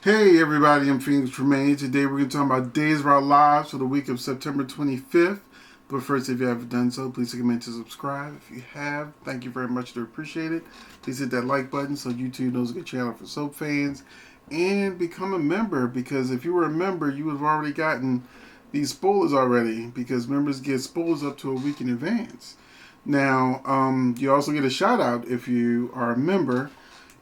Hey everybody, I'm Tremayne. Today we're going to talk about Days of Our Lives for the week of September 25th. But first, if you haven't done so, please take a minute to subscribe. If you have, thank you very much. I appreciate it. Please hit that like button so YouTube knows a good channel for soap fans. And become a member, because if you were a member, you would have already gotten these spoilers already, because members get spoilers up to a week in advance. Now, you also get a shout out if you are a member.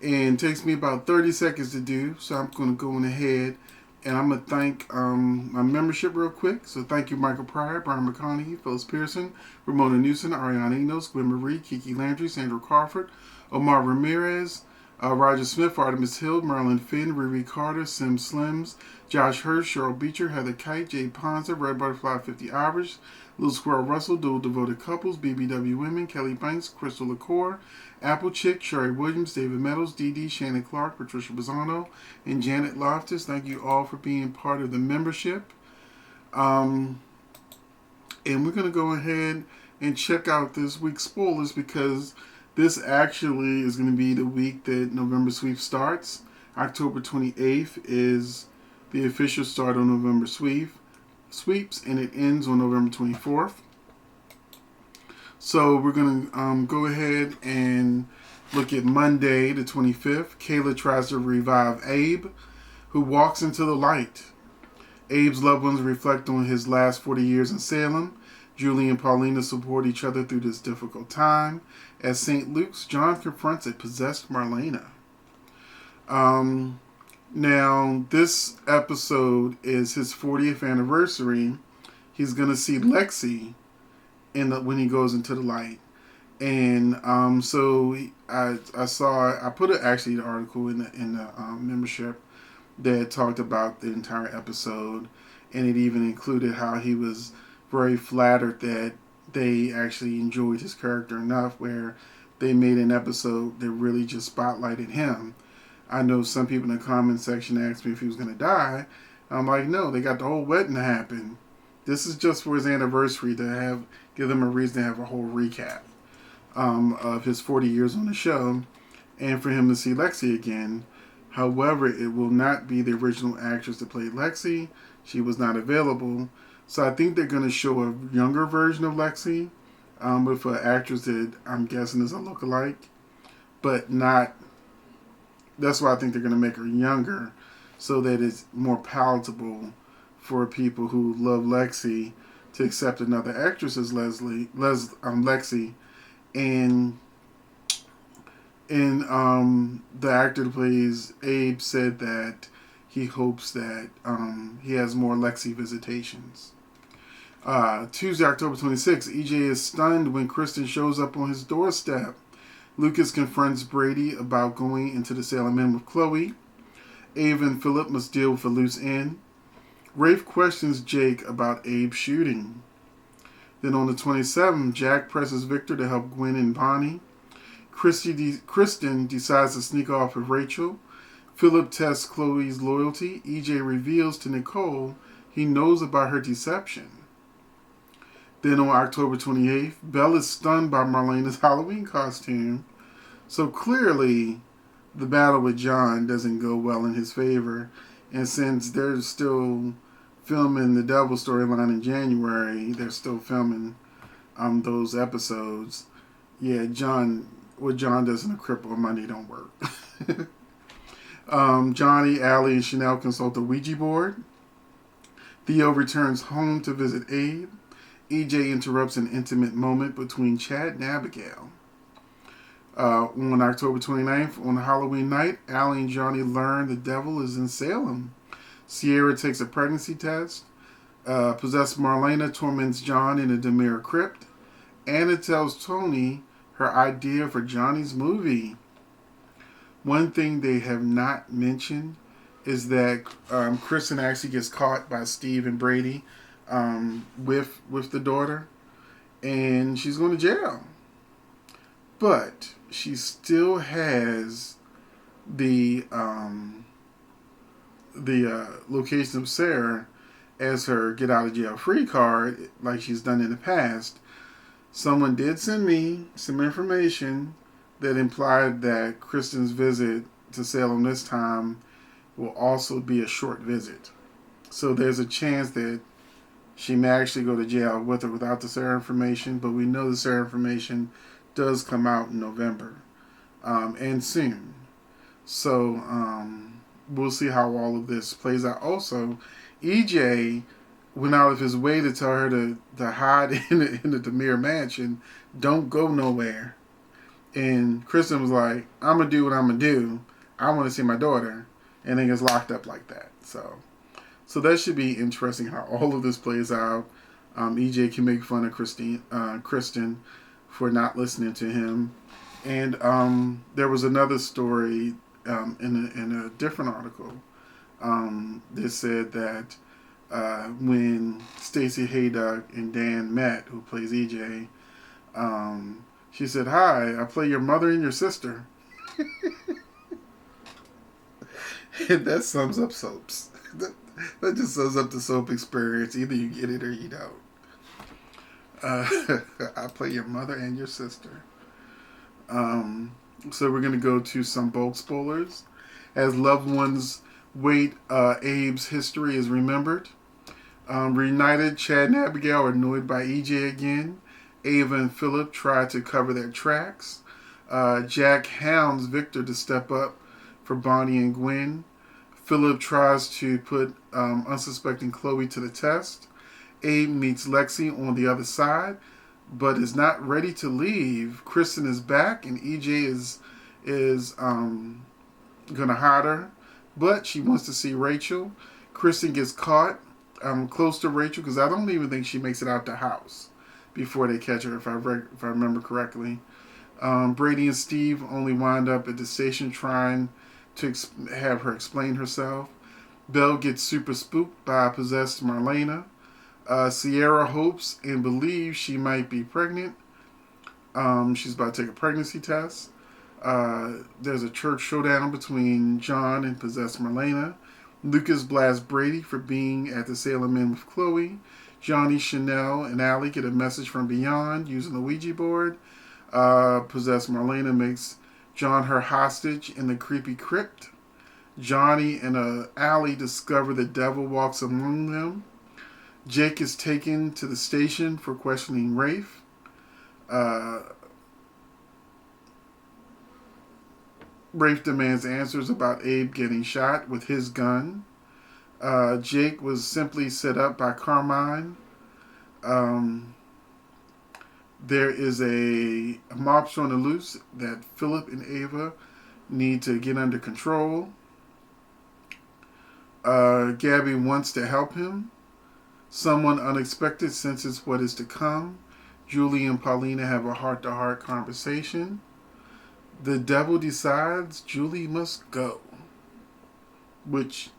And it takes me about 30 seconds to do, so I'm going to go on ahead and I'm going to thank my membership real quick. So thank you, Michael Pryor, Brian McConaughey, Phyllis Pearson, Ramona Newsom, Ariana Enos, Gwen Marie, Kiki Landry, Sandra Crawford, Omar Ramirez, Roger Smith, Artemis Hill, Marilyn Finn, Riri Carter, Sim Slims, Josh Hirsch, Cheryl Beecher, Heather Kite, Jay Ponza, Red Butterfly 50 Irish, Little Squirrel Russell, Dual Devoted Couples, BBW Women, Kelly Banks, Crystal LaCour, Apple Chick, Sherry Williams, David Meadows, Dee Shannon Clark, Patricia Bazzano, and Janet Loftus. Thank you all for being part of the membership. And we're going to go ahead and check out this week's spoilers, because this actually is going to be the week that November Sweep starts. October 28th is the official start on November Sweeps, and it ends on November 24th. So we're going to go ahead and look at Monday the 25th. Kayla tries to revive Abe, who walks into the light. Abe's loved ones reflect on his last 40 years in Salem. Julie and Paulina support each other through this difficult time. At St. Luke's, John confronts a possessed Marlena. Now, this episode is his 40th anniversary. He's going to see Lexi when he goes into the light. And so I put actually the article in the membership that talked about the entire episode. And it even included how he was very flattered that they actually enjoyed his character enough where they made an episode that really just spotlighted him. I know some people in the comment section asked me if he was going to die. I'm like, no, they got the whole wedding to happen. This is just for his anniversary to give them a reason to have a whole recap of his 40 years on the show, and for him to see Lexi again. However, it will not be the original actress that played Lexi. She was not available. So I think they're going to show a younger version of Lexi with an actress that I'm guessing is a lookalike, but not. That's why I think they're going to make her younger, so that it's more palatable for people who love Lexi to accept another actress as Lexi. And the actor that plays Abe said that he hopes that he has more Lexi visitations. Tuesday, October 26th, EJ is stunned when Kristen shows up on his doorstep. Lucas confronts Brady about going into the Salem Inn with Chloe. Abe and Philip must deal with a loose end. Rafe questions Jake about Abe's shooting. Then on the 27th, Jack presses Victor to help Gwen and Bonnie. Kristen decides to sneak off with Rachel. Philip tests Chloe's loyalty. EJ reveals to Nicole he knows about her deception. Then on October 28th, Belle is stunned by Marlena's Halloween costume. So clearly, the battle with John doesn't go well in his favor. And since they're still filming the Devil storyline in January, they're still filming those episodes. Yeah, what John does in a cripple on Monday don't work. Johnny, Allie, and Chanel consult the Ouija board. Theo returns home to visit Abe. EJ interrupts an intimate moment between Chad and Abigail. On October 29th, on Halloween night, Allie and Johnny learn the devil is in Salem. Sierra takes a pregnancy test. Possessed Marlena torments John in a Demir crypt. Anna tells Tony her idea for Johnny's movie. One thing they have not mentioned is that Kristen actually gets caught by Steve and Brady with the daughter, and she's going to jail. But she still has the location of Sarah as her get out of jail free card, like she's done in the past. Someone did send me some information that implied that Kristen's visit to Salem this time will also be a short visit. So there's a chance that she may actually go to jail with or without the Sarah information, but we know the Sarah information does come out in November, and soon. So we'll see how all of this plays out. Also, EJ went out of his way to tell her to hide in the Demir mansion, don't go nowhere. And Kristen was like, I'm going to do what I'm going to do. I want to see my daughter. And then gets locked up like that. So that should be interesting how all of this plays out. EJ can make fun of Kristen for not listening to him. And there was another story in a different article that said that when Stacey Haydock and Dan met, who plays EJ, she said, "Hi, I play your mother and your sister." And that sums up soaps. That just sums up the soap experience. Either you get it or you don't. I play your mother and your sister. So we're going to go to some bulk spoilers. As loved ones wait, Abe's history is remembered. Reunited, Chad and Abigail are annoyed by EJ again. Ava and Philip try to cover their tracks. Jack hounds Victor to step up for Bonnie and Gwen. Philip tries to put unsuspecting Chloe to the test. Abe meets Lexi on the other side, but is not ready to leave. Kristen is back, and EJ is gonna hide her, but she wants to see Rachel. Kristen gets caught close to Rachel because I don't even think she makes it out the house before they catch her, if I remember correctly. Brady and Steve only wind up at the station trying to have her explain herself. Belle gets super spooked by possessed Marlena. Sierra hopes and believes she might be pregnant. She's about to take a pregnancy test. There's a church showdown between John and possessed Marlena. Lucas blasts Brady for being at the Salem Inn with Chloe. Johnny, Chanel, and Allie get a message from beyond using the Ouija board. Possessed Marlena makes John her hostage in the creepy crypt. Johnny and Allie discover the devil walks among them. Jake is taken to the station for questioning Rafe. Rafe demands answers about Abe getting shot with his gun. Jake was simply set up by Carmine. There is a mobster on the loose that Philip and Ava need to get under control. Gabby wants to help him. Someone unexpected senses what is to come. Julie and Paulina have a heart-to-heart conversation. The devil decides Julie must go, which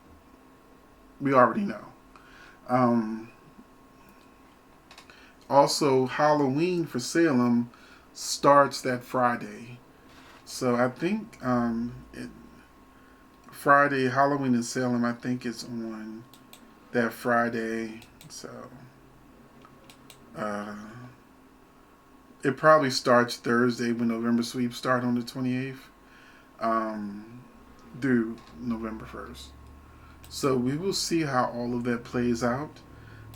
we already know. Also, Halloween for Salem starts that Friday. So I think Friday, Halloween in Salem, I think it's on that Friday. So it probably starts Thursday when November sweeps start on the 28th through November 1st. So we will see how all of that plays out.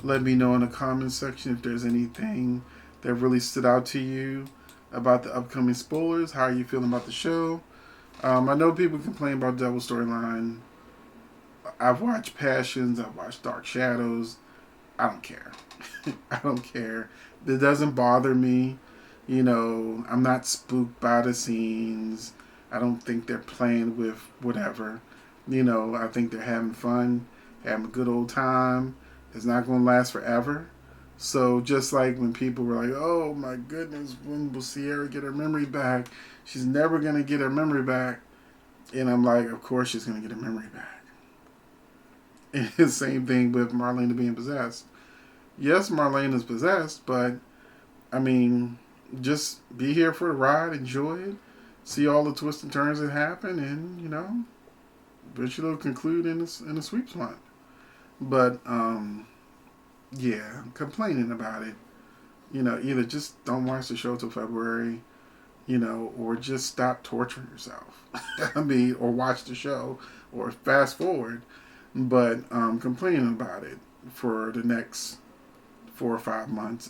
Let me know in the comments section if there's anything that really stood out to you about the upcoming spoilers. How are you feeling about the show? I know people complain about Devil Storyline. I've watched Passions. I've watched Dark Shadows. I don't care. I don't care. It doesn't bother me. You know, I'm not spooked by the scenes. I don't think they're playing with whatever. You know, I think they're having fun, having a good old time. It's not going to last forever. So just like when people were like, oh my goodness, when will Sierra get her memory back? She's never going to get her memory back. And I'm like, of course she's going to get her memory back. And the same thing with Marlena being possessed. Yes, Marlene is possessed, but I mean, just be here for the ride, enjoy it, see all the twists and turns that happen, and, you know, eventually it'll conclude in a sweeps month. But, yeah, complaining about it, you know, either just don't watch the show till February, or just stop torturing yourself. I mean, or watch the show, or fast forward, but complaining about it for the next 4 or 5 months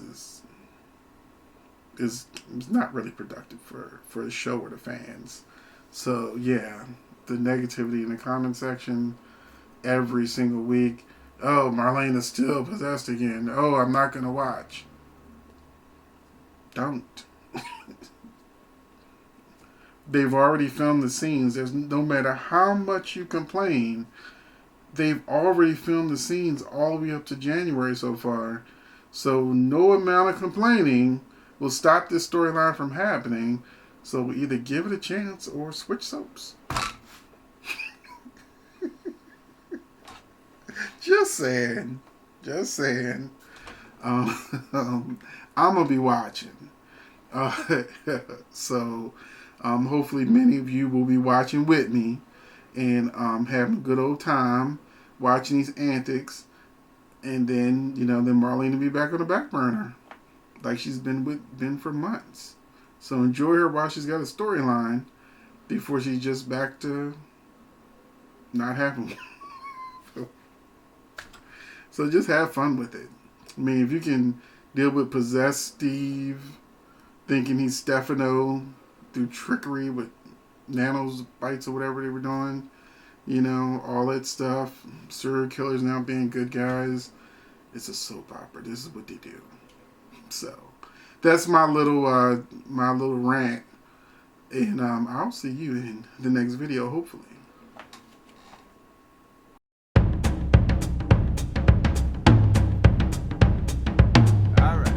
is not really productive for the show or the fans. So yeah, the negativity in the comment section every single week. Oh, Marlene is still possessed again. Oh, I'm not gonna watch. Don't. They've already filmed the scenes. There's no matter how much you complain, they've already filmed the scenes all the way up to January so far. So no amount of complaining will stop this storyline from happening. So either give it a chance or switch soaps. Just saying. Just saying. I'm going to be watching. So hopefully many of you will be watching with me and having a good old time watching these antics. And then, then Marlene will be back on the back burner like she's been with Ben for months. So enjoy her while she's got a storyline before she's just back to not having one. So just have fun with it. I mean, if you can deal with possessed Steve thinking he's Stefano through trickery with Nano's bites or whatever they were doing, all that stuff. Serial killers now being good guys. It's a soap opera. This is what they do. So that's my little rant, and I'll see you in the next video, hopefully. All right.